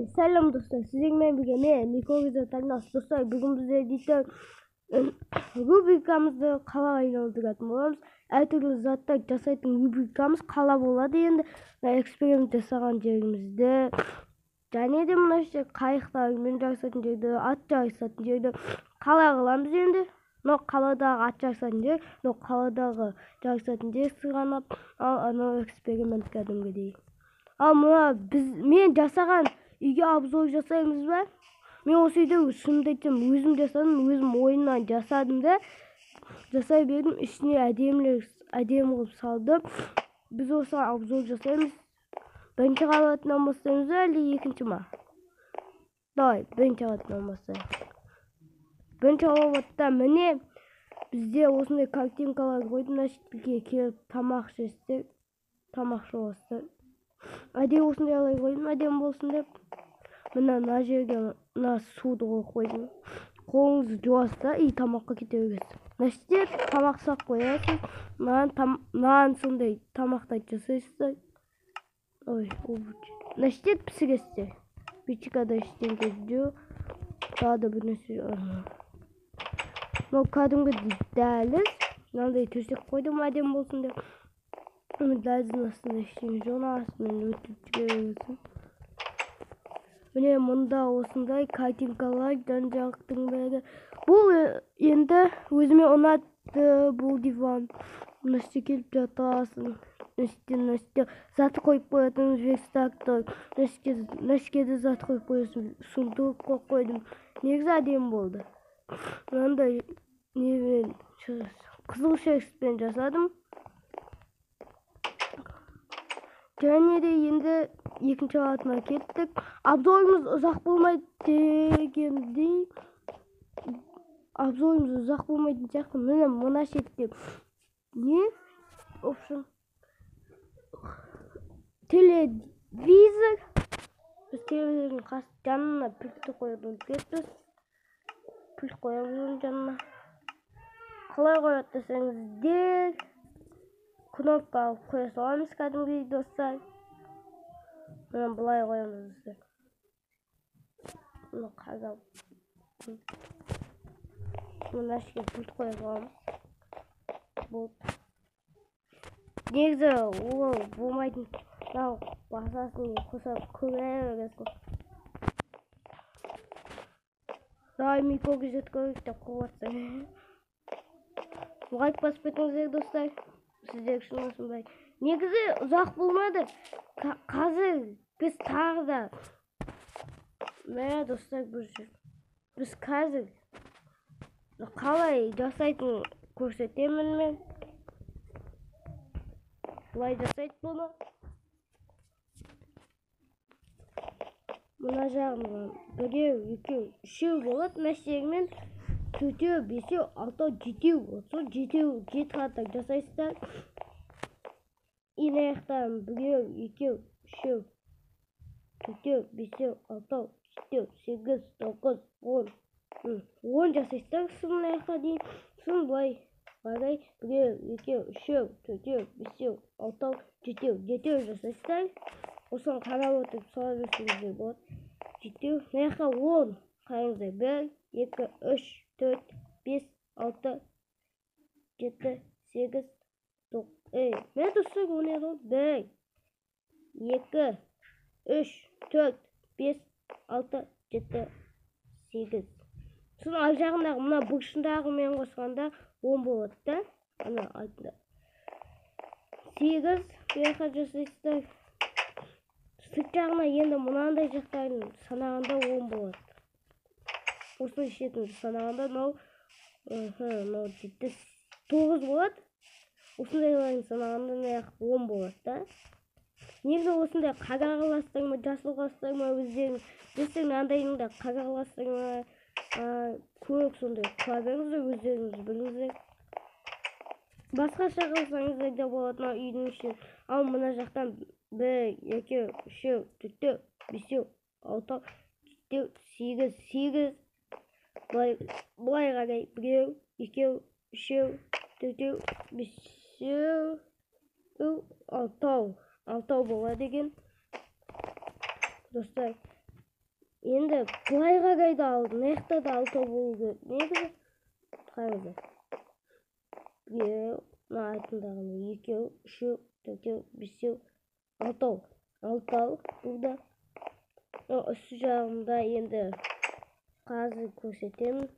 Selam dostlar. Sizinle birlikte Niko Tanrıs dostlar. Bugün bize editör rubrikamızda kala aynalıdırатын bolamыз. Әртүрлі заттар жасайтын рубрикамыз кала болады. Енді эксперимент жасаған жерімізде және де мына жерде қайықтармен жарысатын жерді, ат жарысатын жерді кала кыламыз. Енді мына қаладағы ат жарысатын жер, мына қаладағы жарысатын жер сырғанап, анау эксперимент кәдімгідей. Ал мына мен жасаған үйге обзор жасаймыз ба? Мен осы үйде шынымды айтсам өзім жасадым, өзім ойыннан жасадым да жасай бердім, ішіне әдемі қылып салдым. Біз осы обзор жасаймыз. Бірінші қабатынан бастаймыз әлде екінші ма? Давай, бірінші қабатынан бастайық. Бірінші қабатта міне бізде осындай картинкалар қойдым. Мына шетке келіп тамақ жесек, тамақ жоластыр. Әдемі осындай алай қойдым, әдемі болсын деп. Мына жерге мына суды қойдым. Қолыңызды жуасыз да, тамаққа кете бересіз. Мына жерде тамақ сақ қоясыз. Маған сондай тамақтар жасайсыздар. Ой, мына жерде пісіресіздер. Печкада ештеңе жоқ. Тағы да бір нәрсе. Мынау кәдімгі дәліз. Мынандай төсек қойдым, әдемі болсын деп. Дәліздің астында ештеңе жоқ, астымен өтіп жібересің. Міне мұнда осындай картинкалар, жан-жақтың бәрі. Бұл енді өзіме ұнатты, бұл диван. Мына жерге келіп жатасың. Мына жерде зат қойып қоятын верстактар. Мына жерге де зат қойып қоясың. Сундук қойып қойдым. Негізі әдемі болды. Мынандай қызыл шерстпен жасадым. Және де енді екінші қабатына кеттік. Обзорымыз ұзақ болмайды дегендей. Обзорымыз ұзақ болмайтын сияқты. Міне мына шетте не? Опшын. Телевизор. Біз телевизордың жанына пультті қояды ұмытып. Пульт қоямыз жанына. Қалай қояды десеңіздер, кнопка алып қоя саламыз кәдімгідей достар. Мына былай қоямыз достар. Мына қазал. Мына жерге пульт қоя саламыз. Болды. Негізі ол болмайтын. Мынау басасын қосап көре бересің. Давай Микоға жет көрейік деп қуатсың. Лайк басып кетіңіздер достар. Сіздер үшін осындай. Негізі ұзақ болмады. Қазір біз тағы да мә достар, біз қазір қалай жасайтын көрсетемін мен. Бұлай жасайды бұны. Мына жағынан біреу, екеу, үшеу болады. Мына жермен төртеу, бесеу, алтау, жетеу. Сол жеті қаттар жасайсыздар. Ина аяқтан біреу, екеу, үшеу, төртеу, бесеу, алтау, жетеу, сегіз, тоғыз, 10. 10 жасайсыздар соның аяққа дейін. Сосын былай қарай біреу, екеу, үшеу, төртеу, бесеу, алтау, жетеу жасайсыздар. Осыны қарап отырып сала берсеңіздер болады. Жетеу, мына жаққа 10. Қараңыздар, 1, 2, 3, 4, 5, 6, 7, 8, 9. Мен достар оны еді. 1, 2, 3, 4, 5, 6, 7, 8. Сосын ар жағындағы мына бұрышындағы мен қосқанда 10 болады да. Ана артында 8 бұяққа жасайсыздар. Сырт жағына енді мынандай жақтарын санағанда 10 болады. Осы шетін санағанда мынау 9 болады. Осындайларын санағанда 10 болады да. Негізі осындай қара қыластар ма, жасыл қыластар ма өздеріңіз. Десең андайында қара қыластар ма, көрік сондай қыла беріңіздер, өздеріңіз біліңіздер. Басқаша қылсаңыздар да болады үйдің ішін. Ал мына жақтан 1, 2, 3, 4, 5, 6, 7, 8. Бұлай қарай 1, 2, 3, 4, 5, 6. 6 болады екен. Достар, Endi былай қарайды алды. Мына да алтау болу керек. Негізі қараңыздар. Мына айтындағыны 2, 3, 4, 5, 6. Алтау burada. Üstü жағында енді қазір көрсетемін.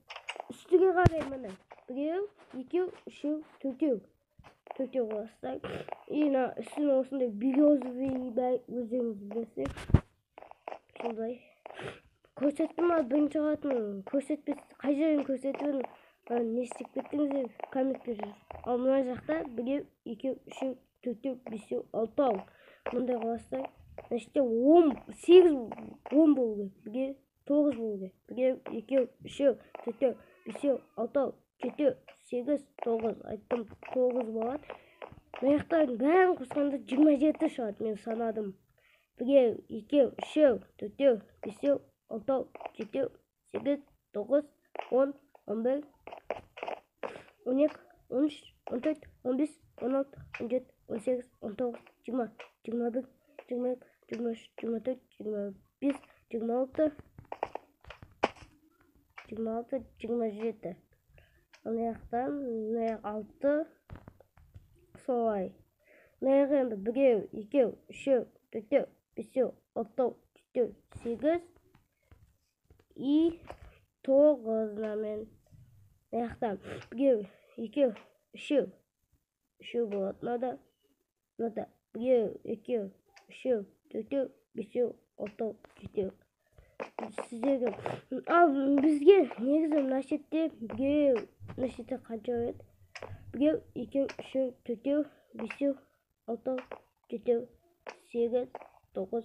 Үстіге қарай міне. 1, 2, 3, 4. Төртеу қыласыздар. Мына үстіне осындай березовый өзіңіз білесіз. Сондай. Көрсеттім ма бірінші қатын көрсетпес. Қай жерін көрсетуін не істеп кеттіңіздер комментке жазыңыз. Ал мына жақта 1, 2, 3, 4, 5, 6. Мындай қыласыздар. Значит 8 болу керек. 9 болу керек. 1, 2, 3, 4, 5, 6, 7, 8, 9. Айттым 9 болады. Маяқтардың бәрін қосқанда 27 шығады. Мен санадым. 1, 2, 3, 4, 5, 6, 7, 8, 9, 10, 11, 12, 13, 14, 15, 16, 17, 18, 19, 20, 21, 22, 23, 24, 25, 26, 26, 27. Аяқтан 6 солай. Мына енді 1, 2, 3, 4, 5, 6, 7, 8 и 9 мен. Аяқтан 1, 2, 3 болады. Мынада 1, 2, 3, 4, 5, 6, 7. Сіздерге ал бізге негізі мына шетте мына шетте қанша еді? 1, 2, 3, 4, 5, 6, 7, 8, 9,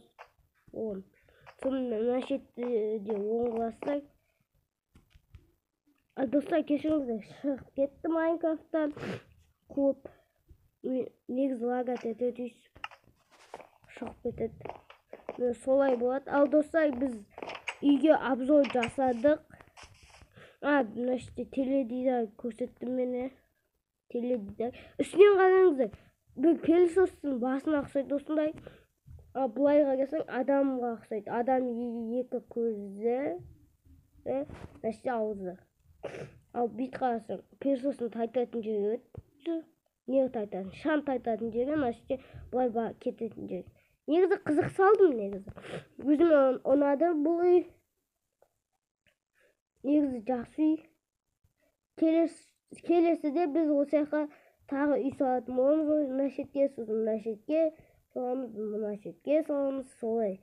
10. Сонымен мына шетте де 10 қыласыздар. Достар, кешіріңіздер, шығып кетті Майнкрафттан. Көп негізі лагать етеді, шығып кетеді. Солай болады. Ал достар, біз үйге обзор жасадық. Мына жерде теледидар көрсеттім мені. Теледидар. Үстінен қараңыздар. Бір пылесостың басына ұқсайды осындай. Былай қарасаң адамға ұқсайды. Адам екі көзі, мына жерде аузы. Ал бүйт қарасаң пылесостың тайтатын жері өтті. Не тайтатын? Шам тайтатын жері, мына жерде былай кететін жері. Негізі қызық салдым негізі. Өзіме ұнады бұл үй. Негізі жақсы үй. Келесіде біз осы жаққа тағы үй салатын боламыз. Мына шетке, сосын мына шетке саламыз, мына шетке саламыз. Солай.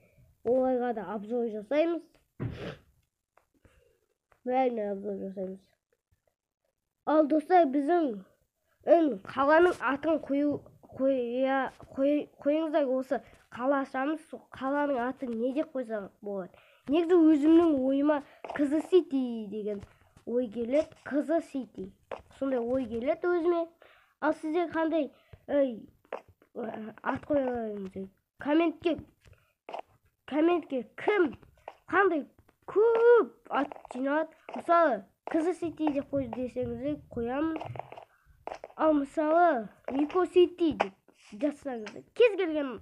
Олайға да обзор жасаймыз. Бәріне обзор жасаймыз. Ал достар, біздің қаланың атын қойыңыздар. Осы қала ашамыз, қаланың атын не деп қойсақ болады. Негізі өзімнің ойыма Қызы Сити деген ой келеді. Қызы Сити. Сондай ой келеді өзіме. Ал сіздер қандай ат қояларыңыздар? Комментке кім қандай көп ат жинады? Мысалы, Қызы Сити деп қой десеңіздер қоямын. Ал мысалы, Мико Сити деп жазсаңыздар, кез келген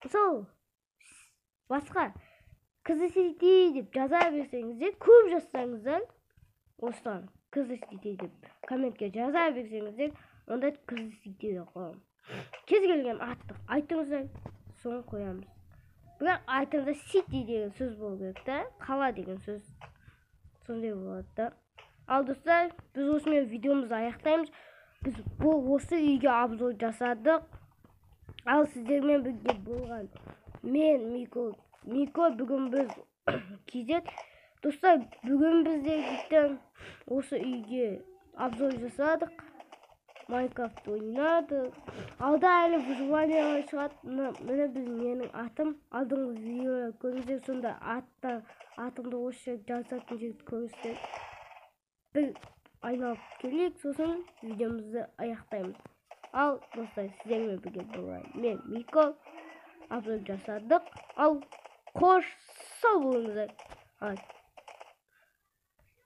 мысалы басқа Қызы Сити деп жаза берсеңіздер, көп жазсаңыздар, осыдан Қызы Сити деп комментке жаза берсеңіздер, онда Қызы Сити деп қоямын. Кез келген атты айтыңыздар, соны қоямыз. Бірақ айтыңызда Сити деген сөз болу керек та, қала деген сөз. Сондай болады да. Ал достар, біз осымен видеомызды аяқтаймыз. Біз осы үйге обзор жасадық. Ал сіздермен бірге болған мен Мико, бүгін біз кезет. Достар, бүгін біздер осы үйге обзор жасадық. Майнкрафт ойнадық. Алда әлі выживание шығады. Міне менің атым. Алдыңғы видео көріңіздер, сонда атымды осы жазатын жерді көріңіздер. Бір айналып келейік, сосын видеомызды аяқтаймыз. Ал достар, сіздермен бірге болған мен Мико, обзор жасадық. Ал қош сау болыңыздар.